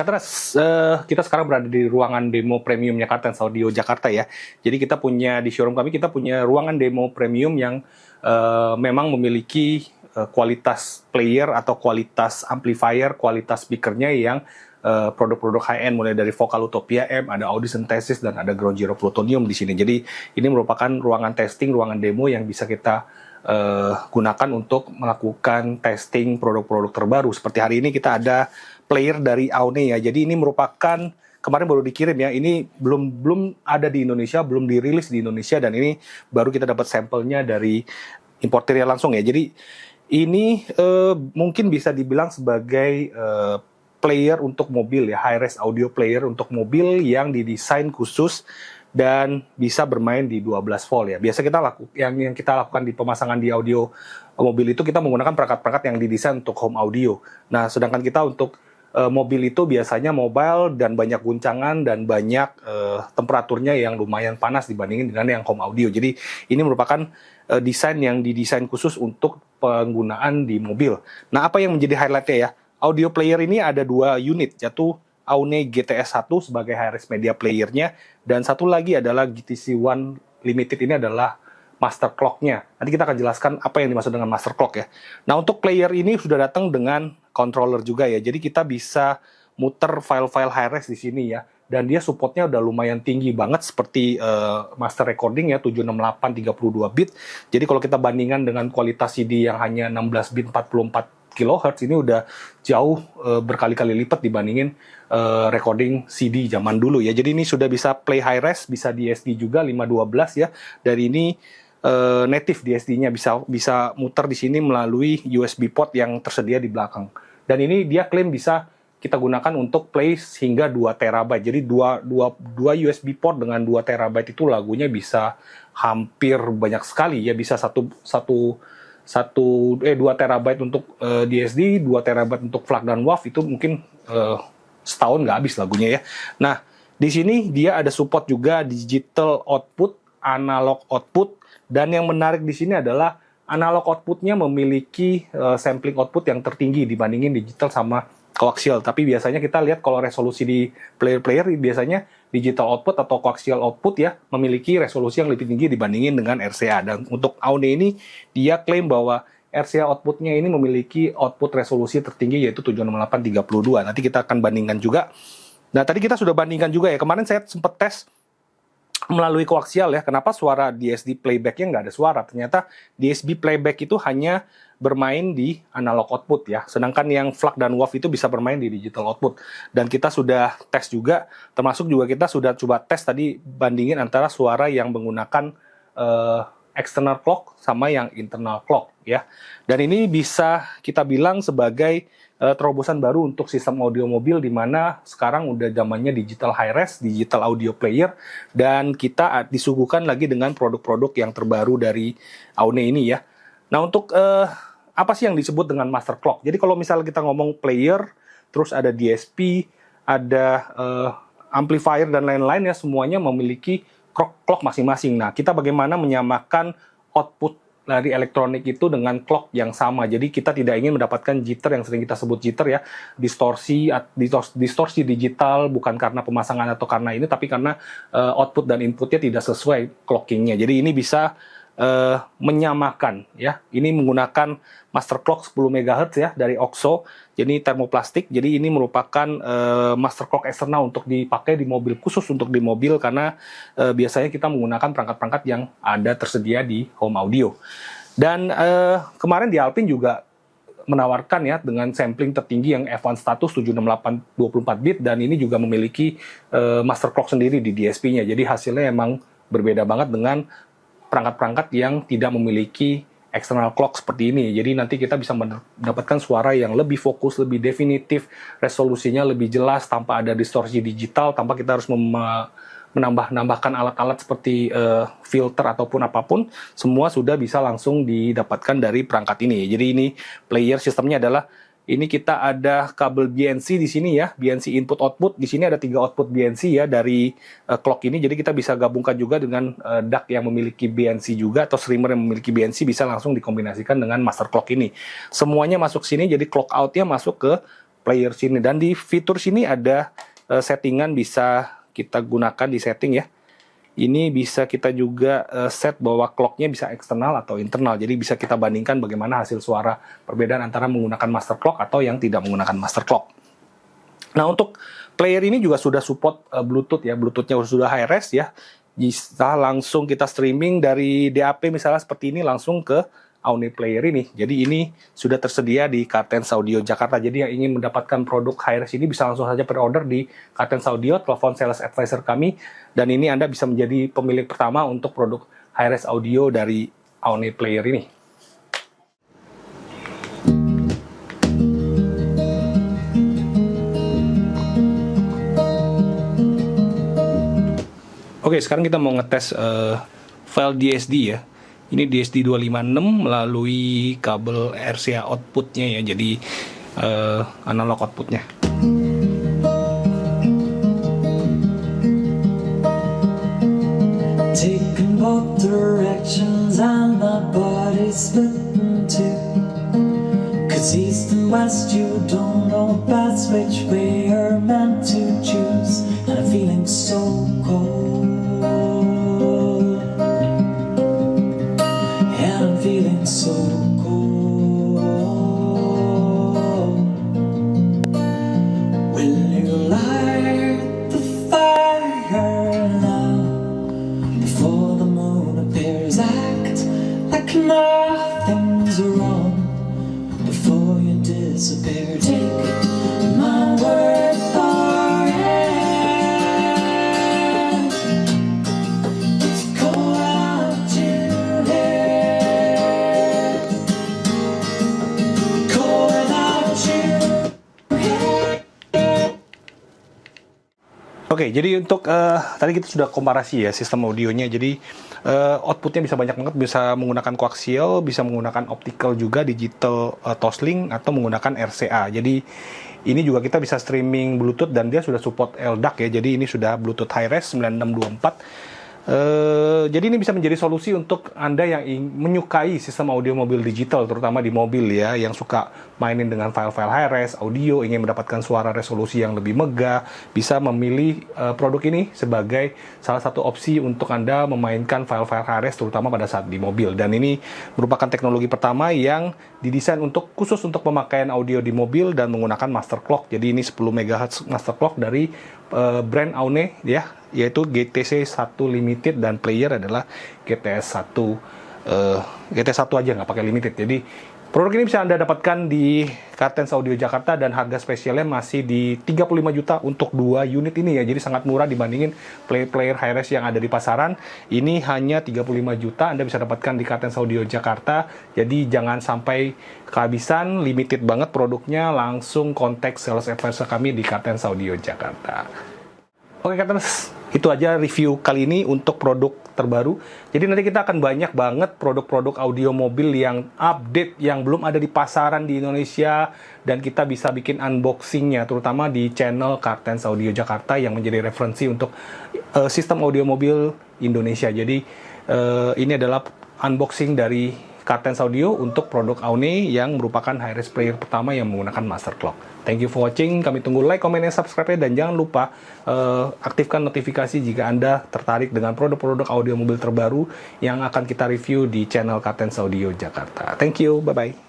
Katras, kita sekarang berada di ruangan demo premiumnya Kartens Audio Jakarta ya. Jadi kita punya di showroom kami, kita punya ruangan demo premium yang memang memiliki kualitas player atau kualitas amplifier, kualitas speakernya yang produk-produk high-end, mulai dari Vocal Utopia M, ada Audi Synthesis, dan ada Ground Zero Plutonium di sini. Jadi ini merupakan ruangan testing, ruangan demo yang bisa kita gunakan untuk melakukan testing produk-produk terbaru. Seperti hari ini kita ada player dari Aune ya. Jadi ini merupakan, kemarin baru dikirim ya. Ini belum ada di Indonesia, belum dirilis di Indonesia, dan ini baru kita dapat sampelnya dari importernya langsung ya. Jadi ini mungkin bisa dibilang sebagai player untuk mobil ya, high-res audio player untuk mobil yang didesain khusus dan bisa bermain di 12 volt ya. Biasa yang kita lakukan di pemasangan di audio mobil itu kita menggunakan perangkat-perangkat yang didesain untuk home audio. Nah, sedangkan kita untuk mobil itu biasanya mobile dan banyak guncangan dan banyak temperaturnya yang lumayan panas dibandingin dengan yang home audio. Jadi ini merupakan desain yang didesain khusus untuk penggunaan di mobil. Nah, apa yang menjadi highlight-nya ya? Audio player ini ada 2 unit, yaitu Aune GTS 1 sebagai high-res media playernya, dan satu lagi adalah GTC One Limited, ini adalah master clock-nya. Nanti kita akan jelaskan apa yang dimaksud dengan master clock ya. Nah, untuk player ini sudah datang dengan controller juga ya, jadi kita bisa muter file-file high-res di sini ya, dan dia supportnya udah lumayan tinggi banget seperti master recording ya, 768 32 bit. Jadi kalau kita bandingkan dengan kualitas CD yang hanya 16 bit 44 kHz, ini udah jauh berkali-kali lipat dibandingin recording CD zaman dulu ya. Jadi ini sudah bisa play high res, bisa DSD juga 512 ya. Dari ini native DSD-nya bisa muter di sini melalui USB port yang tersedia di belakang. Dan ini dia klaim bisa kita gunakan untuk play hingga 2 TB. Jadi dua USB port dengan 2 TB itu lagunya bisa hampir banyak sekali ya, bisa 2 TB untuk DSD, 2 TB untuk FLAC dan WAV, itu mungkin setahun nggak habis lagunya ya. Nah, di sini dia ada support juga digital output, analog output, dan yang menarik di sini adalah analog outputnya memiliki sampling output yang tertinggi dibandingin digital sama coaxial. Tapi biasanya kita lihat kalau resolusi di player-player biasanya digital output atau coaxial output ya memiliki resolusi yang lebih tinggi dibandingin dengan RCA. Dan untuk Aune ini dia klaim bahwa RCA outputnya ini memiliki output resolusi tertinggi yaitu 768 32. Nanti kita akan bandingkan juga. Nah, tadi kita sudah bandingkan juga ya. Kemarin saya sempat tes melalui koaksial ya. Kenapa suara DSD playback-nya nggak ada suara? Ternyata DSD playback itu hanya bermain di analog output ya. Sedangkan yang FLAC dan WAV itu bisa bermain di digital output. Dan kita sudah tes juga, termasuk juga kita sudah coba tes tadi bandingin antara suara yang menggunakan external clock sama yang internal clock ya. Dan ini bisa kita bilang sebagai terobosan baru untuk sistem audio mobil, di mana sekarang udah zamannya digital high-res, digital audio player, dan kita disuguhkan lagi dengan produk-produk yang terbaru dari Aune ini ya. Nah, untuk apa sih yang disebut dengan master clock? Jadi kalau misalnya kita ngomong player, terus ada DSP, ada amplifier dan lain-lain ya, semuanya memiliki clock masing-masing. Nah, kita bagaimana menyamakan output dari elektronik itu dengan clock yang sama. Jadi kita tidak ingin mendapatkan jitter yang sering kita sebut jitter ya, distorsi digital, bukan karena pemasangan atau karena ini, tapi karena output dan inputnya tidak sesuai clockingnya. Jadi ini bisa menyamakan ya. Ini menggunakan master clock 10 MHz ya dari OXO. Jadi termoplastik. Jadi ini merupakan master clock eksternal untuk dipakai di mobil, khusus untuk di mobil, karena biasanya kita menggunakan perangkat-perangkat yang ada tersedia di home audio. Dan kemarin di Alpine juga menawarkan ya dengan sampling tertinggi yang F1 status 768 24 bit, dan ini juga memiliki master clock sendiri di DSP-nya. Jadi hasilnya emang berbeda banget dengan perangkat-perangkat yang tidak memiliki external clock seperti ini. Jadi nanti kita bisa mendapatkan suara yang lebih fokus, lebih definitif, resolusinya lebih jelas, tanpa ada distorsi digital, tanpa kita harus menambahkan alat-alat seperti filter ataupun apapun. Semua sudah bisa langsung didapatkan dari perangkat ini. Jadi ini player sistemnya adalah, ini kita ada kabel BNC di sini ya, BNC input output. Di sini ada 3 output BNC ya dari clock ini. Jadi kita bisa gabungkan juga dengan DAC yang memiliki BNC juga, atau streamer yang memiliki BNC, bisa langsung dikombinasikan dengan master clock ini. Semuanya masuk sini, jadi clock outnya masuk ke player sini. Dan di fitur sini ada settingan bisa kita gunakan di setting ya. Ini bisa kita juga set bahwa clocknya bisa eksternal atau internal. Jadi bisa kita bandingkan bagaimana hasil suara perbedaan antara menggunakan master clock atau yang tidak menggunakan master clock. Nah, untuk player ini juga sudah support Bluetooth ya. Bluetoothnya sudah high res ya. Bisa langsung kita streaming dari DAP misalnya seperti ini langsung ke Aune player ini. Jadi ini sudah tersedia di Kartens Audio Jakarta. Jadi yang ingin mendapatkan produk high-res ini bisa langsung saja pre-order di Kartens Audio, telepon sales advisor kami. Dan ini Anda bisa menjadi pemilik pertama untuk produk high-res audio dari Aune player ini. Oke, sekarang kita mau ngetes file DSD ya. Ini DSD 256 melalui kabel RCA outputnya ya, jadi analog outputnya. Taking both directions and my body split in two. 'Cause east and west you don't know best which way you're meant to choose. And I'm feeling so cold. Feeling so cold. Will you light the fire now before the moon appears? Act like nothing's wrong before you disappear. Take my word for it. It's cold out here. Oke, jadi untuk tadi kita sudah komparasi ya sistem audionya. Jadi outputnya bisa banyak banget, bisa menggunakan koaksial, bisa menggunakan optical juga, digital toslink atau menggunakan RCA. Jadi ini juga kita bisa streaming Bluetooth dan dia sudah support LDAC ya. Jadi ini sudah Bluetooth high res 9624. Jadi ini bisa menjadi solusi untuk Anda yang menyukai sistem audio mobil digital, terutama di mobil ya, yang suka mainin dengan file-file high-res, audio, ingin mendapatkan suara resolusi yang lebih megah, bisa memilih produk ini sebagai salah satu opsi untuk Anda memainkan file-file high-res, terutama pada saat di mobil. Dan ini merupakan teknologi pertama yang didesain khusus untuk pemakaian audio di mobil dan menggunakan master clock. Jadi ini 10 MHz master clock dari brand Aune ya, yaitu GTC 1 Limited dan player adalah GTS 1 aja, nggak pakai limited. Jadi produk ini bisa Anda dapatkan di Kartens Audio Jakarta dan harga spesialnya masih di 35 juta untuk 2 unit ini ya. Jadi sangat murah dibandingin player high-res yang ada di pasaran. Ini hanya 35 juta Anda bisa dapatkan di Kartens Audio Jakarta. Jadi jangan sampai kehabisan, limited banget produknya, langsung kontak sales advisor kami di Kartens Audio Jakarta. Oke Kartens, itu aja review kali ini untuk produk terbaru. Jadi nanti kita akan banyak banget produk-produk audio mobil yang update, yang belum ada di pasaran di Indonesia, dan kita bisa bikin unboxingnya, terutama di channel Kartens Audio Jakarta yang menjadi referensi untuk sistem audio mobil Indonesia. Jadi ini adalah unboxing dari Kartens Audio untuk produk Aune yang merupakan high-res player pertama yang menggunakan master clock. Thank you for watching. Kami tunggu like, comment, dan subscribe, dan jangan lupa aktifkan notifikasi jika Anda tertarik dengan produk-produk audio mobil terbaru yang akan kita review di channel Kartens Audio Jakarta. Thank you, bye-bye.